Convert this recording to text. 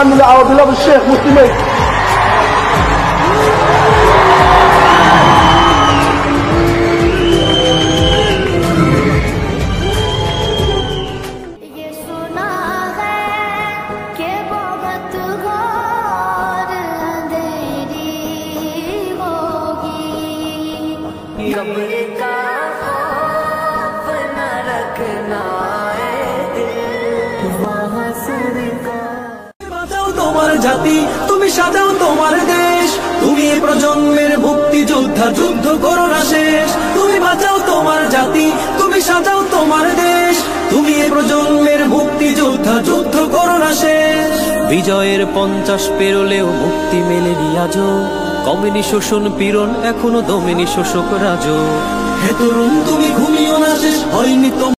Alhamdulillah, our beloved Sheikh Muslim Aid. कब्र का खौफ न रखना वहाँ सरकार বাঁচাও তোমার জাতি, তুমি সাজাও তোমার দেশ, তুমি এই প্রজন্মের মুক্তি যোদ্ধা, যুদ্ধ করো না শেষ। তুমি বাঁচাও তোমার জাতি, তুমি সাজাও তোমার দেশ, তুমি এই প্রজন্মের মুক্তি যোদ্ধা, যুদ্ধ করো না শেষ। বিজয়ের 50 পেরোলেও মুক্তি মেলেনি আজও, কমেনি শোষণ পীড়ন, এখনো দমেনি শোষক রাজ। হে তরুণ তুমি ঘুমিও না, শেষ হয়নি তো